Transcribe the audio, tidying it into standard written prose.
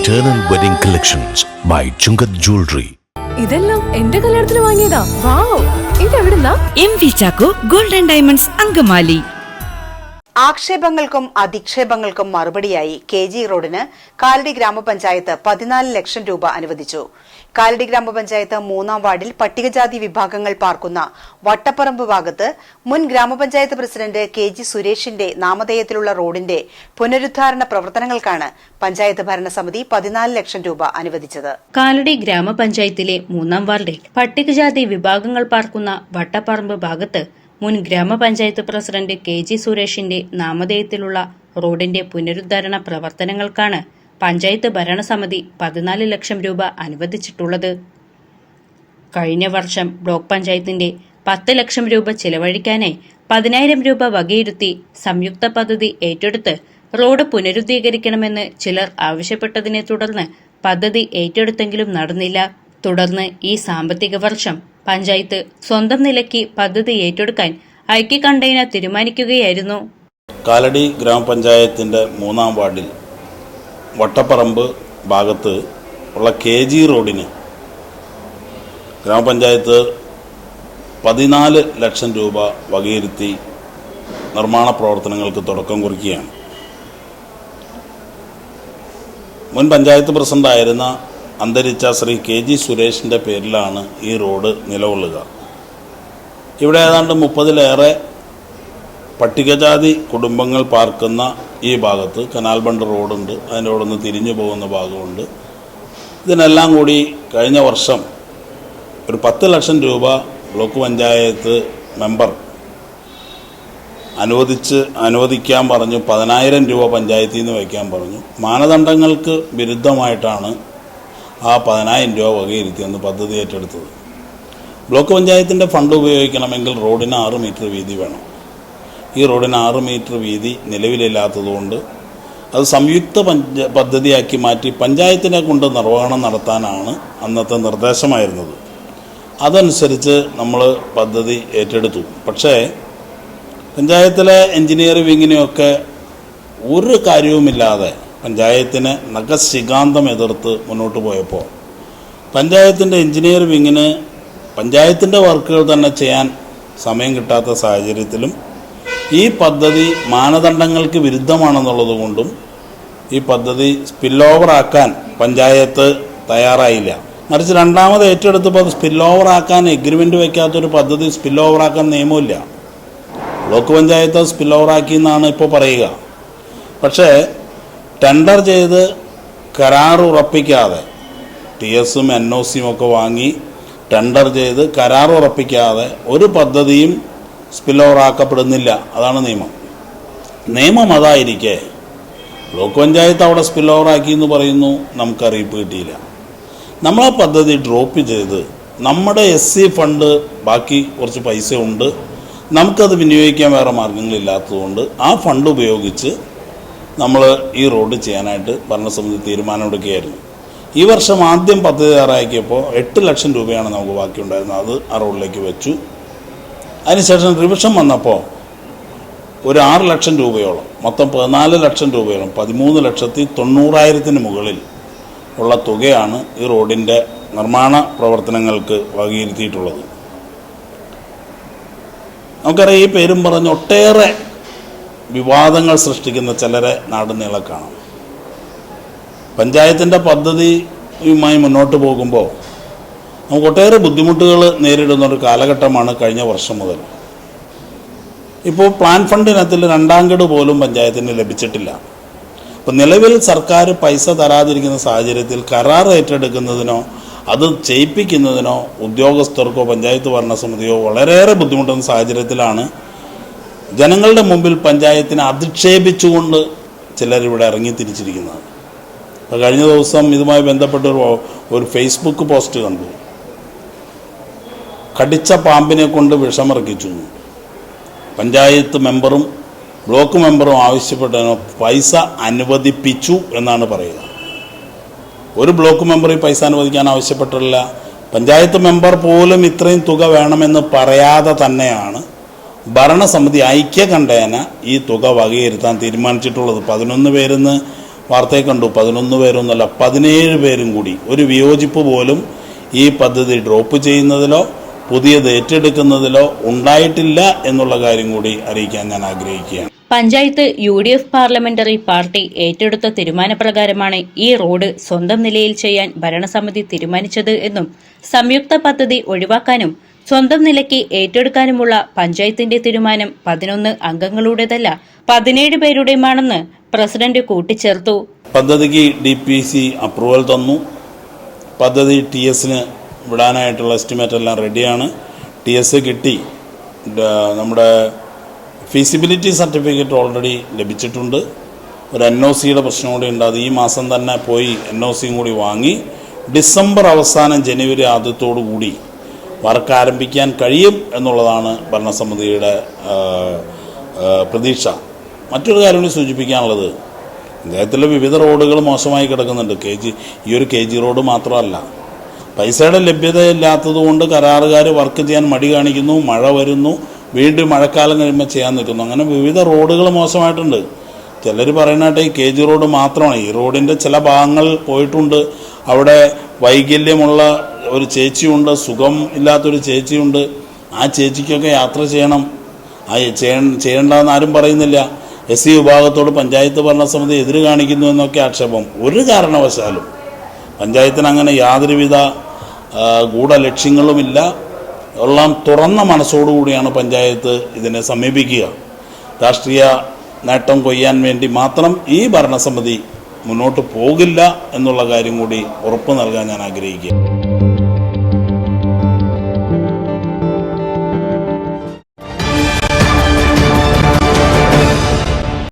Eternal Wedding Collections by Chungat Jewelry. ഇതെല്ലാം എന്റെ കല്യാണത്തിന് വാങ്ങിയതാ. വാവ്, ഇതെവിടുന്നാ? MV Chacko Gold and Diamonds Angamaly. ആക്ഷേപങ്ങൾക്കും അധിക്ഷേപങ്ങൾക്കും മറുപടിയായി KG റോഡിന് കാലടി ഗ്രാമപഞ്ചായത്ത് 14 ലക്ഷം രൂപ അനുവദിച്ചു. കാലടി ഗ്രാമപഞ്ചായത്ത് 3-ാം വാർഡിൽ പട്ടികജാതി വിഭാഗങ്ങൾ പാർക്കുന്ന വട്ടപ്പറമ്പ് ഭാഗത്ത് മുൻ ഗ്രാമപഞ്ചായത്ത് പ്രസിഡന്റ് KG സുരേഷിന്റെ നാമധേയത്തിലുള്ള റോഡിന്റെ പുനരുദ്ധാരണ പ്രവർത്തനങ്ങൾക്കാണ് പഞ്ചായത്ത് ഭരണസമിതി 14 ലക്ഷം രൂപ അനുവദിച്ചത്. കാലടി ഗ്രാമപഞ്ചായത്തിലെ 3-ാം വാർഡിൽ പട്ടികജാതി വിഭാഗങ്ങൾ പാർക്കുന്ന വട്ടപ്പറമ്പ് ഭാഗത്ത് മുൻ ഗ്രാമപഞ്ചായത്ത് പ്രസിഡന്റ് KG സുരേഷിന്റെ നാമധേയത്തിലുള്ള റോഡിന്റെ പുനരുദ്ധാരണ പ്രവർത്തനങ്ങൾക്കാണ് പഞ്ചായത്ത് ഭരണസമിതി 14 ലക്ഷം രൂപ അനുവദിച്ചിട്ടുള്ളത്. കഴിഞ്ഞ വർഷം ബ്ലോക്ക് പഞ്ചായത്തിന്റെ 10 ലക്ഷം രൂപ ചെലവഴിക്കാനായി 10,000 രൂപ വകയിരുത്തി സംയുക്ത പദ്ധതി ഏറ്റെടുത്ത് റോഡ് പുനരുദ്ധീകരിക്കണമെന്ന് ചിലർ ആവശ്യപ്പെട്ടതിനെ തുടർന്ന് പദ്ധതി ഏറ്റെടുത്തെങ്കിലും നടന്നില്ല. തുടർന്ന് ഈ സാമ്പത്തിക വർഷം പഞ്ചായത്ത് സ്വന്തം നിലയ്ക്ക് പദ്ധതി ഏറ്റെടുക്കാൻ ഐക്യകണ്ഠേന തീരുമാനിക്കുകയായിരുന്നു. കാലടി ഗ്രാമപഞ്ചായത്തിന്റെ 3-ാം വാർഡിൽ വട്ടപ്പറമ്പ് ഭാഗത്ത് ഉള്ള KG റോഡിന് ഗ്രാമപഞ്ചായത്ത് 14 ലക്ഷം രൂപ വകയിരുത്തി നിർമ്മാണ പ്രവർത്തനങ്ങൾക്ക് തുടക്കം കുറിക്കുകയാണ്. മുൻ പഞ്ചായത്ത് പ്രസിഡന്റായിരുന്ന അന്തരിച്ച ശ്രീ KG സുരേഷിൻ്റെ പേരിലാണ് ഈ റോഡ് നിലകൊള്ളുക. ഇവിടെ ഏതാണ്ട് 30-ലേറെ പട്ടികജാതി കുടുംബങ്ങൾ പാർക്കുന്ന ഈ ഭാഗത്ത് കനാൽ ബണ്ട് റോഡുണ്ട്, അതിൻ്റെ അവിടെ നിന്ന് തിരിഞ്ഞു പോകുന്ന ഭാഗമുണ്ട്. ഇതിനെല്ലാം കൂടി കഴിഞ്ഞ വർഷം ഒരു 10 ലക്ഷം രൂപ ബ്ലോക്ക് പഞ്ചായത്ത് മെമ്പർ അനുവദിക്കാൻ പറഞ്ഞു. 10,000 രൂപ പഞ്ചായത്തിൽ നിന്ന് വയ്ക്കാൻ പറഞ്ഞു. മാനദണ്ഡങ്ങൾക്ക് വിരുദ്ധമായിട്ടാണ് ആ 10,000 രൂപ വകയിരുത്തിയെന്ന് പദ്ധതി ഏറ്റെടുത്തത്. ബ്ലോക്ക് പഞ്ചായത്തിൻ്റെ ഫണ്ട് ഉപയോഗിക്കണമെങ്കിൽ റോഡിന് 6 മീറ്റർ വീതി വേണം. ഈ റോഡിന് 6 മീറ്റർ വീതി നിലവിലില്ലാത്തതുകൊണ്ട് അത് സംയുക്ത പദ്ധതിയാക്കി മാറ്റി പഞ്ചായത്തിനെ കൊണ്ട് നിർവഹണം നടത്താനാണ് അന്നത്തെ നിർദ്ദേശമായിരുന്നത്. അതനുസരിച്ച് നമ്മൾ പദ്ധതി ഏറ്റെടുത്തു. പക്ഷേ പഞ്ചായത്തിലെ എഞ്ചിനീയർ വിങ്ങിനെയൊക്കെ ഒരു കാര്യവുമില്ലാതെ പഞ്ചായത്തിനെ നഖശിഖാന്തം എതിർത്ത് മുന്നോട്ട് പോയപ്പോൾ പഞ്ചായത്തിൻ്റെ എഞ്ചിനീയർ വിങ്ങിന് പഞ്ചായത്തിൻ്റെ വർക്കുകൾ തന്നെ ചെയ്യാൻ സമയം കിട്ടാത്ത സാഹചര്യത്തിലും ഈ പദ്ധതി മാനദണ്ഡങ്ങൾക്ക് വിരുദ്ധമാണെന്നുള്ളത് കൊണ്ടും ഈ പദ്ധതി സ്പില്ലോവറാക്കാൻ പഞ്ചായത്ത് തയ്യാറായില്ല. മറിച്ച് രണ്ടാമത് ഏറ്റെടുത്തപ്പോൾ സ്പില്ലോവറാക്കാൻ എഗ്രിമെൻ്റ് വയ്ക്കാത്തൊരു പദ്ധതി സ്പില്ലോവറാക്കാൻ നിയമമില്ല. ബ്ലോക്ക് പഞ്ചായത്ത് സ്പില്ലോവറാക്കി എന്നാണ് ഇപ്പോൾ പറയുക. പക്ഷേ ടെൻഡർ ചെയ്ത് കരാർ ഉറപ്പിക്കാതെ TSഉം NOCയും ഒക്കെ വാങ്ങി ടെൻഡർ ചെയ്ത് കരാർ ഉറപ്പിക്കാതെ ഒരു പദ്ധതിയും സ്പില്ലോവറാക്കപ്പെടുന്നില്ല. അതാണ് നിയമം അതായിരിക്കെ ബ്ലോക്ക് പഞ്ചായത്ത് അവിടെ സ്പില്ലോവറാക്കി എന്ന് പറയുന്നു, നമുക്ക് അറിയിപ്പ് കിട്ടിയില്ല. നമ്മൾ ആ പദ്ധതി ഡ്രോപ്പ് ചെയ്ത് നമ്മുടെ SC ഫണ്ട് ബാക്കി കുറച്ച് പൈസ ഉണ്ട്, നമുക്കത് വിനിയോഗിക്കാൻ വേറെ മാർഗങ്ങളില്ലാത്തതുകൊണ്ട് ആ ഫണ്ട് ഉപയോഗിച്ച് നമ്മൾ ഈ റോഡ് ചെയ്യാനായിട്ട് ഭരണസമിതി തീരുമാനമെടുക്കുകയായിരുന്നു. ഈ വർഷം ആദ്യം പദ്ധതി തയ്യാറാക്കിയപ്പോൾ 8 ലക്ഷം രൂപയാണ് നമുക്ക് ബാക്കിയുണ്ടായിരുന്നത്. അത് ആ റോഡിലേക്ക് വെച്ചു. അതിനുശേഷം റിവിഷൻ വന്നപ്പോൾ ഒരു 6 ലക്ഷം രൂപയോളം, മൊത്തം 14 ലക്ഷം രൂപയോളം, 13,90,000 മുകളിൽ ഉള്ള തുകയാണ് ഈ റോഡിൻ്റെ നിർമ്മാണ പ്രവർത്തനങ്ങൾക്ക് വകയിരുത്തിയിട്ടുള്ളത്. നമുക്കറിയാം, ഈ പേരും പറഞ്ഞ് ഒട്ടേറെ വിവാദങ്ങൾ സൃഷ്ടിക്കുന്ന ചിലരെ നാടുനീളെ കാണാം. പഞ്ചായത്തിൻ്റെ പദ്ധതിയുമായി മുന്നോട്ട് പോകുമ്പോൾ നമുക്ക് ഒട്ടേറെ ബുദ്ധിമുട്ടുകൾ നേരിടുന്നൊരു കാലഘട്ടമാണ് കഴിഞ്ഞ വർഷം മുതൽ. ഇപ്പോൾ പ്ലാൻ ഫണ്ടിനത്തിൽ 2ാം ഗഡു പോലും പഞ്ചായത്തിന് ലഭിച്ചിട്ടില്ല. ഇപ്പം നിലവിൽ സർക്കാർ പൈസ തരാതിരിക്കുന്ന സാഹചര്യത്തിൽ കരാർ ഏറ്റെടുക്കുന്നതിനോ അത് ചെയ്യിപ്പിക്കുന്നതിനോ ഉദ്യോഗസ്ഥർക്കോ പഞ്ചായത്ത് ഭരണസമിതിയോ വളരെയേറെ ബുദ്ധിമുട്ടുന്ന സാഹചര്യത്തിലാണ് ജനങ്ങളുടെ മുമ്പിൽ പഞ്ചായത്തിനെ അധിക്ഷേപിച്ചുകൊണ്ട് ചിലരിവിടെ ഇറങ്ങിത്തിരിച്ചിരിക്കുന്നത്. അപ്പോൾ കഴിഞ്ഞ ദിവസം ഇതുമായി ബന്ധപ്പെട്ട ഒരു ഫേസ്ബുക്ക് പോസ്റ്റ് കണ്ടു. കടിച്ച പാമ്പിനെ കൊണ്ട് വിഷമിറക്കിച്ചു. പഞ്ചായത്ത് മെമ്പറും ബ്ലോക്ക് മെമ്പറും ആവശ്യപ്പെട്ടതിനോ പൈസ അനുവദിപ്പിച്ചു എന്നാണ് പറയുക. ഒരു ബ്ലോക്ക് മെമ്പർ ഈ പൈസ അനുവദിക്കാൻ ആവശ്യപ്പെട്ടിട്ടില്ല. പഞ്ചായത്ത് മെമ്പർ പോലും ഇത്രയും തുക വേണമെന്ന് പറയാതെ തന്നെയാണ് ഭരണസമിതി ഐക്യകണ്ഠേന ഈ തുക വകയിരുത്താൻ തീരുമാനിച്ചിട്ടുള്ളത്. 11 പേരിന്ന് വാർത്തയെ കണ്ടു. 11 പേരൊന്നല്ല, 17 പേരും കൂടി ഒരു വിയോജിപ്പ് പോലും ഈ പദ്ധതി ഡ്രോപ്പ് ചെയ്യുന്നതിലോ പുതിയത് ഏറ്റെടുക്കുന്നതിലോ ഉണ്ടായിട്ടില്ല എന്നുള്ള കാര്യം കൂടി അറിയിക്കാൻ ഞാൻ ആഗ്രഹിക്കുകയാണ്. പഞ്ചായത്ത് UDF പാർലമെന്ററി പാർട്ടി ഏറ്റെടുത്ത തീരുമാനപ്രകാരമാണ് ഈ റോഡ് സ്വന്തം നിലയിൽ ചെയ്യാൻ ഭരണസമിതി തീരുമാനിച്ചത് എന്നും സംയുക്ത പദ്ധതി ഒഴിവാക്കാനും സ്വന്തം നിലയ്ക്ക് ഏറ്റെടുക്കാനുമുള്ള പഞ്ചായത്തിന്റെ തീരുമാനം 11 അംഗങ്ങളുടേതല്ല 17 പേരുടെയുമാണെന്ന് പ്രസിഡന്റ് കൂട്ടിച്ചേർത്തു. പദ്ധതിക്ക് DPC അപ്രൂവൽ തന്നു. പദ്ധതി TSന് വിടാനായിട്ടുള്ള എസ്റ്റിമേറ്റ് എല്ലാം റെഡിയാണ്. TS കിട്ടി. നമ്മുടെ ഫീസിബിലിറ്റി സർട്ടിഫിക്കറ്റ് ഓൾറെഡി ലഭിച്ചിട്ടുണ്ട്. ഒരു NOCയുടെ പ്രശ്നം കൂടി ഉണ്ട്. അത് ഈ മാസം തന്നെ പോയി NOCയും കൂടി വാങ്ങി ഡിസംബർ അവസാനം ജനുവരി ആദ്യത്തോടു കൂടി വർക്ക് ആരംഭിക്കാൻ കഴിയും എന്നുള്ളതാണ് ഭരണസമിതിയുടെ പ്രതീക്ഷ. മറ്റൊരു കാര്യം കൂടി സൂചിപ്പിക്കാനുള്ളത്, ഇദ്ദേഹത്തിലെ വിവിധ റോഡുകൾ മോശമായി കിടക്കുന്നുണ്ട്. ഈ ഒരു KG റോഡ് മാത്രമല്ല, പൈസയുടെ ലഭ്യതയില്ലാത്തതുകൊണ്ട് കരാറുകാർ വർക്ക് ചെയ്യാൻ മടി കാണിക്കുന്നു. മഴ വരുന്നു, വീണ്ടും മഴക്കാലം കഴിയുമ്പോൾ ചെയ്യാൻ നിൽക്കുന്നു. അങ്ങനെ വിവിധ റോഡുകൾ മോശമായിട്ടുണ്ട്. ചിലർ പറയുന്നതായിട്ട് ഈ KG റോഡ് മാത്രമാണ്. ഈ റോഡിൻ്റെ ചില ഭാഗങ്ങൾ പോയിട്ടുണ്ട്. അവിടെ വൈകല്യമുള്ള ഒരു ചേച്ചിയുണ്ട്, സുഖം ഇല്ലാത്തൊരു ചേച്ചിയുണ്ട്. ആ ചേച്ചിക്കൊക്കെ യാത്ര ചെയ്യണം. ആ ചെയ്യേണ്ടതെന്ന് ആരും പറയുന്നില്ല. SC വിഭാഗത്തോട് പഞ്ചായത്ത് ഭരണസമിതി എതിര് കാണിക്കുന്നു എന്നൊക്കെ ആക്ഷേപം. ഒരു കാരണവശാലും പഞ്ചായത്തിന് അങ്ങനെ യാതൊരുവിധ ഗൂഢലക്ഷ്യങ്ങളുമില്ല. എല്ലാം തുറന്ന മനസ്സോടുകൂടിയാണ് പഞ്ചായത്ത് ഇതിനെ സമീപിക്കുക. രാഷ്ട്രീയ നേട്ടം കൊയ്യാൻ വേണ്ടി മാത്രം ഈ ഭരണസമിതി മുന്നോട്ട് പോകില്ല എന്നുള്ള കാര്യം കൂടി ഉറപ്പ് നൽകാൻ ഞാൻ ആഗ്രഹിക്കുക.